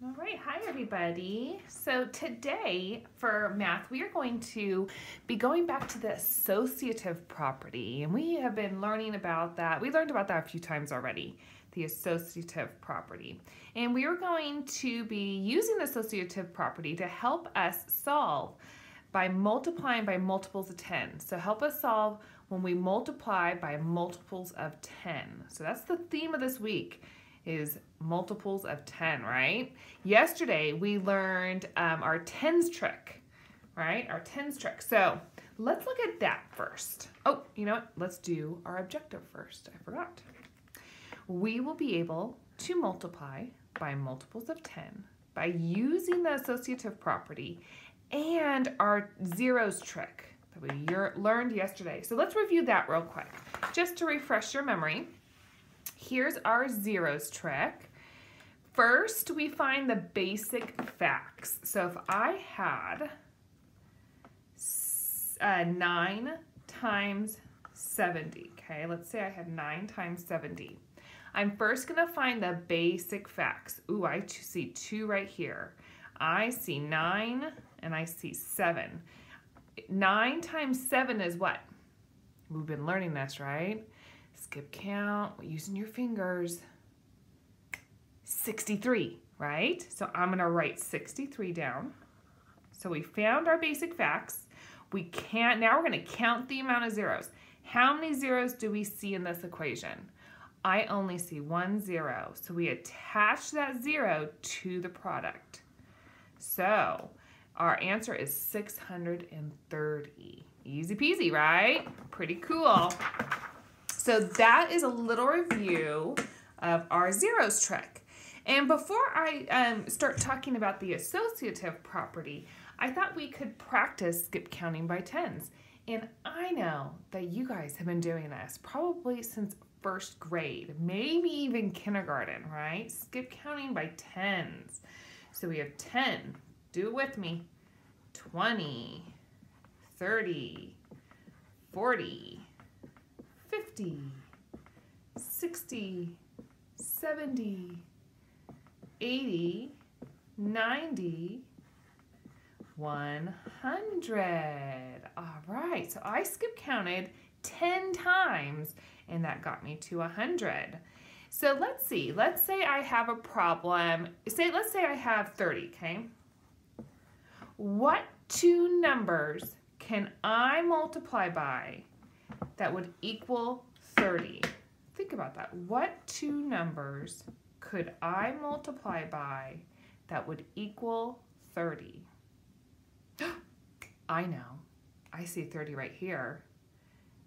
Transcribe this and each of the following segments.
All right, hi everybody. So today for math, we are going to be going back to the associative property, and we have been learning about that. We learned about that a few times already, the associative property. And we are going to be using the associative property to help us solve by multiplying by multiples of 10. So help us solve when we multiply by multiples of 10. So that's the theme of this week, is multiples of 10, right? Yesterday we learned our tens trick, right? Our tens trick. So let's look at that first. Oh, you know what? Let's do our objective first. I forgot. We will be able to multiply by multiples of 10 by using the associative property and our zeros trick that we learned yesterday. So let's review that real quick, just to refresh your memory. Here's our zeros trick. First, we find the basic facts. So if I had 9 times 70, okay, let's say I had 9 times 70. I'm first going to find the basic facts. Ooh, I see 2 right here. I see 9 and I see 7. 9 times 7 is what? We've been learning this, right? Skip count, using your fingers. 63, right? So I'm going to write 63 down. So we found our basic facts. Now we're going to count the amount of zeros. How many zeros do we see in this equation? I only see 1 0. So we attach that 0 to the product. So our answer is 630. Easy peasy, right? Pretty cool. So that is a little review of our zeros trick. And before I start talking about the associative property, I thought we could practice skip counting by tens. And I know that you guys have been doing this probably since first grade, maybe even kindergarten, right? Skip counting by tens. So we have 10, do it with me, 20, 30, 40, 50, 60, 70, 80, 90, 100. All right, so I skip counted 10 times and that got me to 100. So let's see, let's say I have a problem. Let's say I have 30, okay? What two numbers can I multiply by that would equal 30? Think about that. What two numbers could I multiply by that would equal 30? I know. I see 30 right here.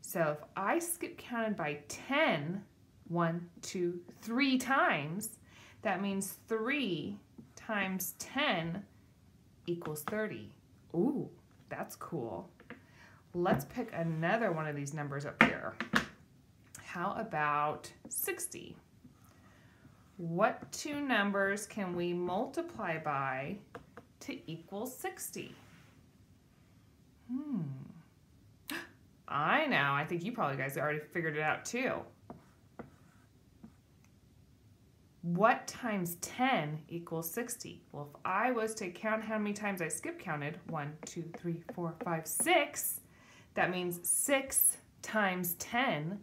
So if I skip counted by 10, 1, 2, 3 times, that means 3 times 10 equals 30. Ooh, that's cool. Let's pick another one of these numbers up here. How about 60? What two numbers can we multiply by to equal 60? I know. I think you probably guys already figured it out too. What times 10 equals 60? Well, if I was to count how many times I skip counted, 1, 2, 3, 4, 5, 6, that means 6 times 10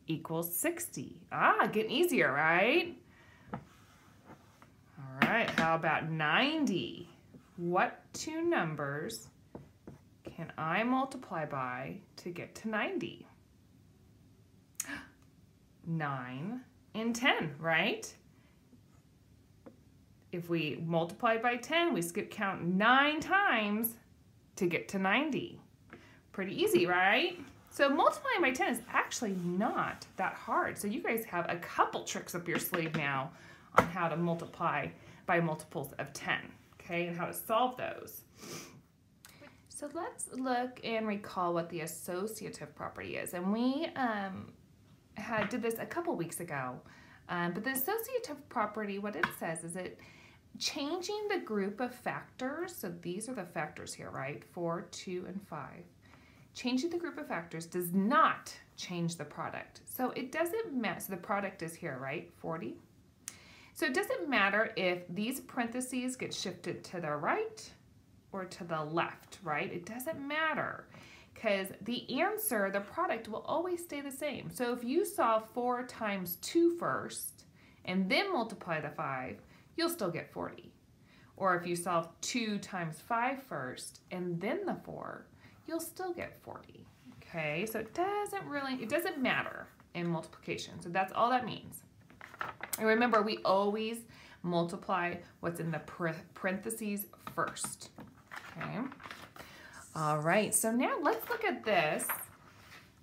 equals 60. Getting easier, right? All right, how about 90? What two numbers can I multiply by to get to 90? 9 and 10, right? If we multiply by 10, we skip count 9 times to get to 90. Pretty easy, right? So multiplying by 10 is actually not that hard. So you guys have a couple tricks up your sleeve now on how to multiply by multiples of 10, okay, and how to solve those. So let's look and recall what the associative property is. And we did this a couple weeks ago. But the associative property, what it says is it changing the group of factors. So these are the factors here, right? 4, 2, and 5. Changing the group of factors does not change the product. So it doesn't matter. So the product is here, right? 40. So it doesn't matter if these parentheses get shifted to the right or to the left, right? It doesn't matter because the answer, the product, will always stay the same. So if you solve 4 times 2 first and then multiply the 5, you'll still get 40. Or if you solve 2 times 5 first and then the 4, you'll still get 40. Okay, so it doesn't matter in multiplication. So that's all that means. And remember, we always multiply what's in the parentheses first. Okay. All right, so now let's look at this.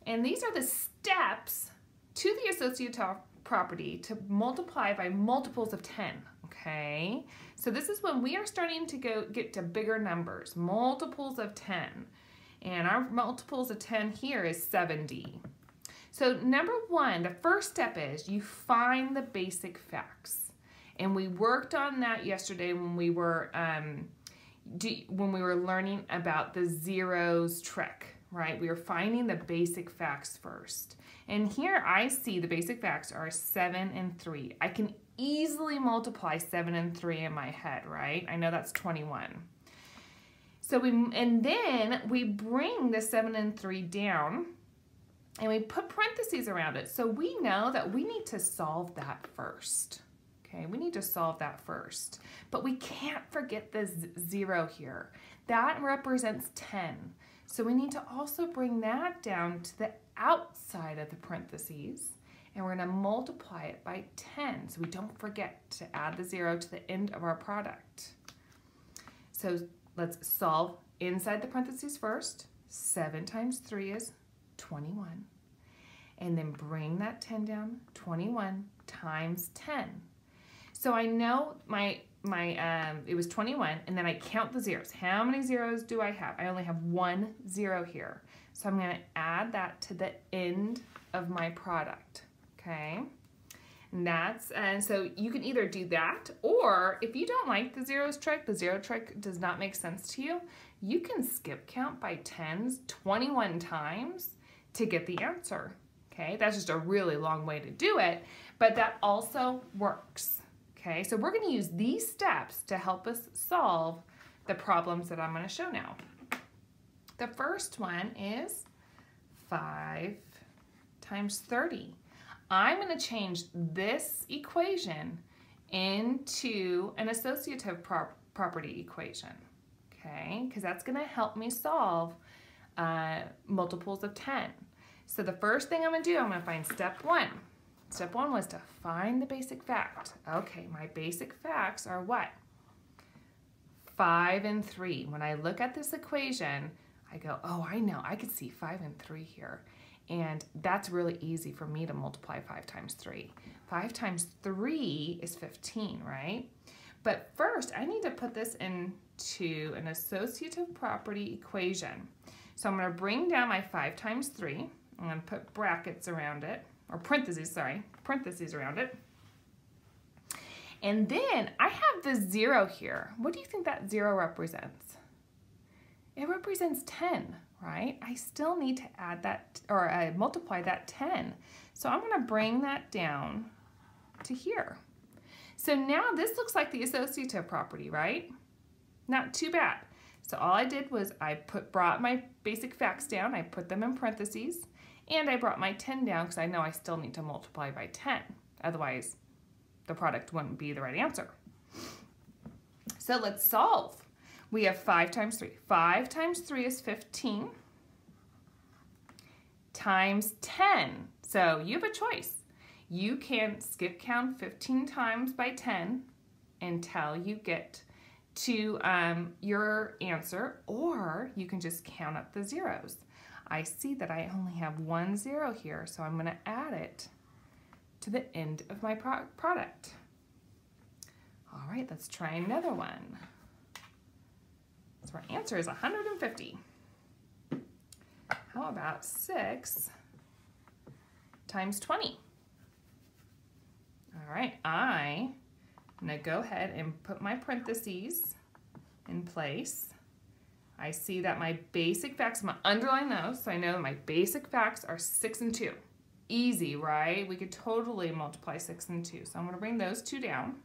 And these are the steps to the associative property to multiply by multiples of 10. Okay, so this is when we are starting to get to bigger numbers, multiples of 10. And our multiples of 10 here is 70. So number 1, the first step is you find the basic facts. And we worked on that yesterday when we were learning about the zeros trick, right? We were finding the basic facts first. And here I see the basic facts are 7 and 3. I can easily multiply 7 and 3 in my head, right? I know that's 21. So then we bring the 7 and 3 down and we put parentheses around it. So we know that we need to solve that first. Okay, we need to solve that first. But we can't forget the 0 here. That represents 10. So we need to also bring that down to the outside of the parentheses. And we're going to multiply it by 10. So we don't forget to add the 0 to the end of our product. So let's solve inside the parentheses first. 7 times 3 is 21. And then bring that 10 down. 21 times 10. So I know it was 21, and then I count the zeros. How many zeros do I have? I only have 1 0 here. So I'm going to add that to the end of my product. Okay? And so you can either do that, or if you don't like the zeros trick, the 0 trick does not make sense to you, you can skip count by 10s 21 times to get the answer. Okay? That's just a really long way to do it, but that also works. Okay, so we're going to use these steps to help us solve the problems that I'm going to show now. The first one is 5 times 30. I'm going to change this equation into an associative property equation, okay, because that's going to help me solve multiples of 10. So the first thing I'm going to do, I'm going to find step 1. Step 1 was to find the basic fact. Okay, my basic facts are what? 5 and 3. When I look at this equation, I go, oh, I know, I could see 5 and 3 here. And that's really easy for me to multiply 5 times 3. 5 times 3 is 15, right? But first, I need to put this into an associative property equation. So I'm going to bring down my 5 times 3. I'm going to put brackets around it. Or parentheses, sorry, parentheses around it. And then I have the 0 here. What do you think that 0 represents? It represents 10, right? I still need to add that, or multiply that 10. So I'm going to bring that down to here. So now this looks like the associative property, right? Not too bad. So all I did was I brought my basic facts down, I put them in parentheses, and I brought my 10 down because I know I still need to multiply by 10. Otherwise, the product wouldn't be the right answer. So let's solve. We have 5 times 3. 5 times 3 is 15 times 10. So you have a choice. You can skip count 15 times by 10 until you get to your answer, or you can just count up the zeros. I see that I only have 1 0 here, so I'm going to add it to the end of my product. All right, let's try another one. So our answer is 150. How about 6 times 20? All right, I'm going to go ahead and put my parentheses in place. I see that my basic facts, I'm going to underline those, so I know my basic facts are 6 and 2. Easy, right? We could totally multiply 6 and 2. So I'm going to bring those 2 down.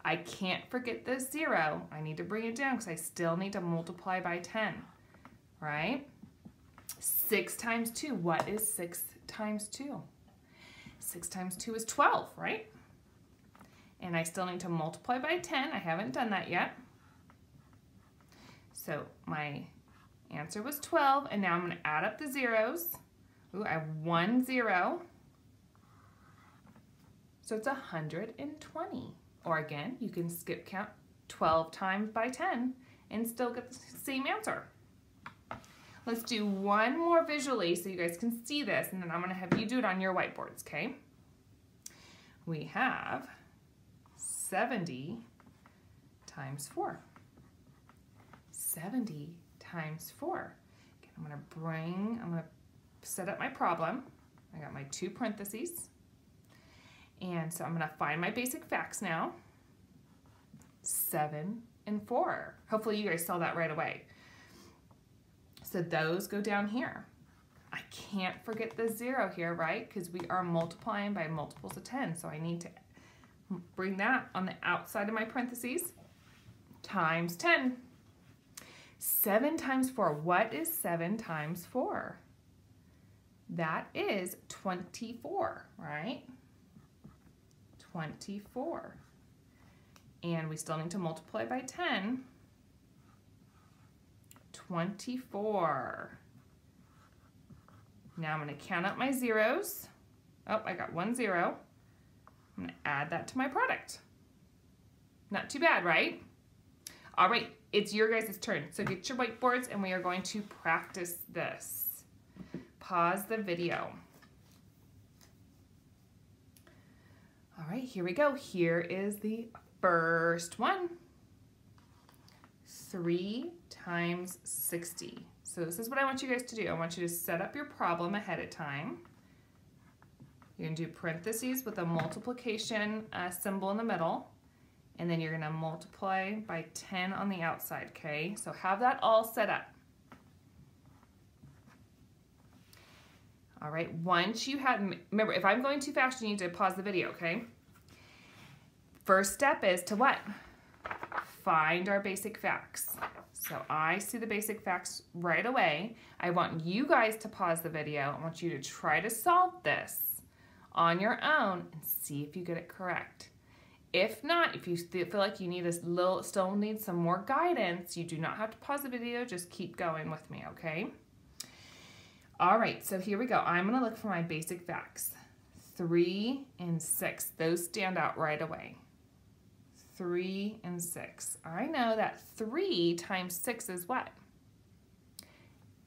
I can't forget this 0. I need to bring it down because I still need to multiply by 10, right? 6 times 2. What is 6 times 2? 6 times 2 is 12, right? And I still need to multiply by 10. I haven't done that yet. So my answer was 12, and now I'm going to add up the zeros. Ooh, I have 1 0. So it's 120. Or again, you can skip count 12 times by 10 and still get the same answer. Let's do one more visually so you guys can see this, and then I'm going to have you do it on your whiteboards, okay? We have 70 times 4. 70 times 4. Okay, I'm going to set up my problem. I got my 2 parentheses. And so I'm going to find my basic facts now. 7 and 4. Hopefully you guys saw that right away. So those go down here. I can't forget the 0 here, right? Because we are multiplying by multiples of 10. So I need to bring that on the outside of my parentheses. Times 10. 7 times 4. What is 7 times 4? That is 24, right? 24. And we still need to multiply by 10. 24. Now I'm going to count up my zeros. Oh, I got 1 0. I'm going to add that to my product. Not too bad, right? All right, it's your guys' turn. So get your whiteboards and we are going to practice this. Pause the video. All right, here we go. Here is the first one. 3 times 60. So this is what I want you guys to do. I want you to set up your problem ahead of time. You're going to do parentheses with a multiplication symbol in the middle. And then you're going to multiply by 10 on the outside, okay? So have that all set up. All right, once you have, remember, if I'm going too fast, you need to pause the video, okay? First step is to what? Find our basic facts. So I see the basic facts right away. I want you guys to pause the video. I want you to try to solve this on your own and see if you get it correct. If not, if you feel like you need still need some more guidance, you do not have to pause the video. Just keep going with me, okay? All right, so here we go. I'm going to look for my basic facts. 3 and 6. Those stand out right away. 3 and 6. I know that 3 times 6 is what?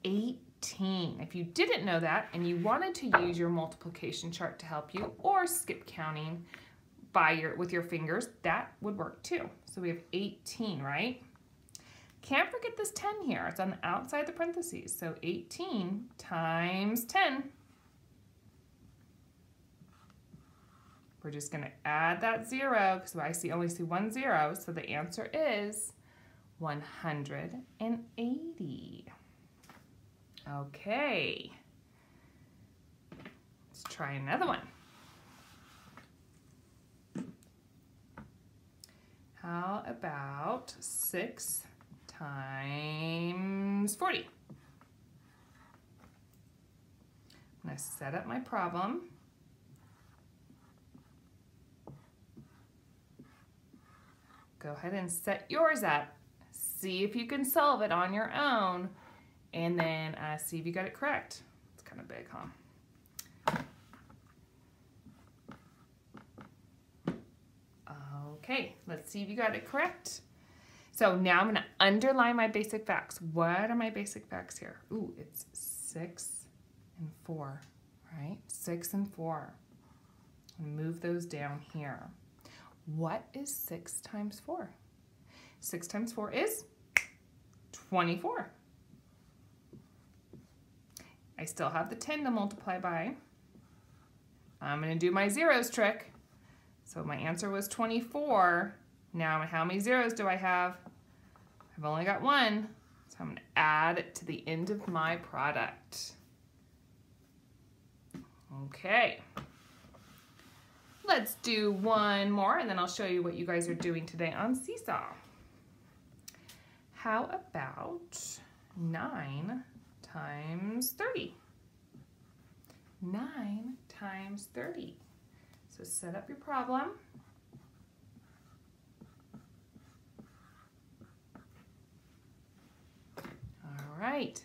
18. If you didn't know that and you wanted to use your multiplication chart to help you or skip counting with your fingers, that would work too. So we have 18, right? Can't forget this 10 here. It's on the outside of the parentheses. So 18 times 10. We're just going to add that 0 because I only see 1 0. So the answer is 180. Okay. Let's try another one. How about 6 times 40? I'm going to set up my problem. Go ahead and set yours up. See if you can solve it on your own, and then see if you got it correct. It's kind of big, huh? Okay, let's see if you got it correct. So now I'm going to underline my basic facts. What are my basic facts here? Ooh, it's 6 and 4, right? 6 and 4. Move those down here. What is 6 times 4? 6 times 4 is 24. I still have the 10 to multiply by. I'm going to do my zeros trick. So my answer was 24. Now how many zeros do I have? I've only got 1. So I'm going to add it to the end of my product. Okay. Let's do one more and then I'll show you what you guys are doing today on Seesaw. How about 9 times 30? 9 times 30. So set up your problem. All right.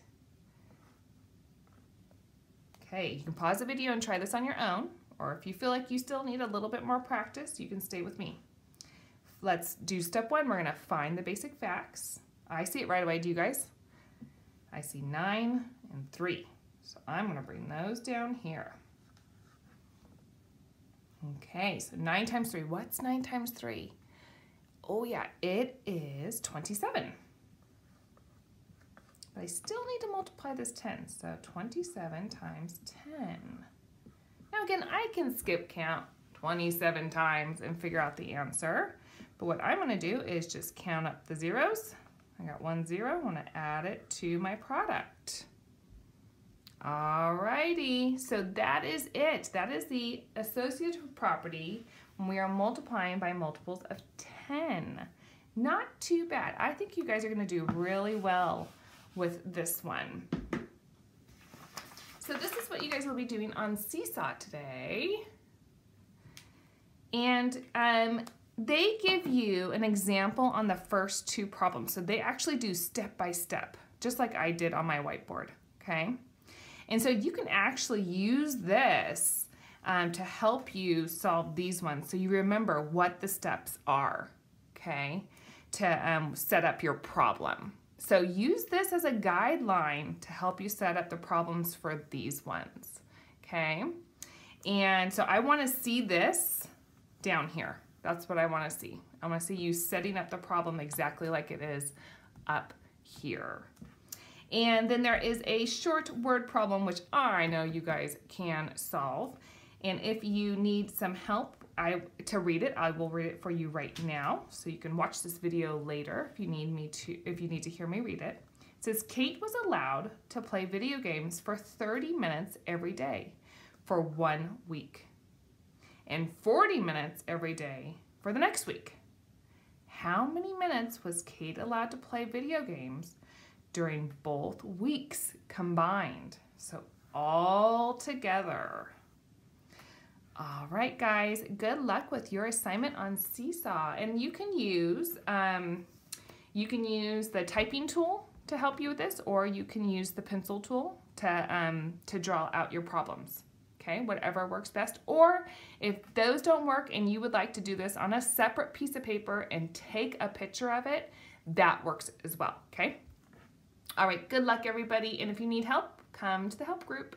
Okay, you can pause the video and try this on your own, or if you feel like you still need a little bit more practice, you can stay with me. Let's do step 1. We're going to find the basic facts. I see it right away. Do you guys? I see 9 and 3. So I'm going to bring those down here. Okay, so 9 times 3. What's 9 times 3? Oh yeah, it is 27. But I still need to multiply this 10. So 27 times 10. Now again, I can skip count 27 times and figure out the answer. But what I'm going to do is just count up the zeros. I got 1 0. I want to add it to my product. Alrighty, so that is it. That is the associative property when we are multiplying by multiples of 10. Not too bad. I think you guys are going to do really well with this one. So this is what you guys will be doing on Seesaw today. And they give you an example on the first 2 problems. So they actually do step by step, just like I did on my whiteboard, okay? And so you can actually use this to help you solve these ones. So you remember what the steps are, okay, to set up your problem. So use this as a guideline to help you set up the problems for these ones, okay? And so I want to see this down here. That's what I want to see. I want to see you setting up the problem exactly like it is up here. And then there is a short word problem, which I know you guys can solve. And if you need some help to read it, I will read it for you right now. So you can watch this video later if you need to hear me read it. It says, Kate was allowed to play video games for 30 minutes every day for 1 week and 40 minutes every day for the next week. How many minutes was Kate allowed to play video games during both weeks combined? So all together. All right, guys, good luck with your assignment on Seesaw. And you can use the typing tool to help you with this, or you can use the pencil tool to draw out your problems. Okay, whatever works best. Or if those don't work and you would like to do this on a separate piece of paper and take a picture of it, that works as well, okay? All right, good luck, everybody. And if you need help, come to the help group.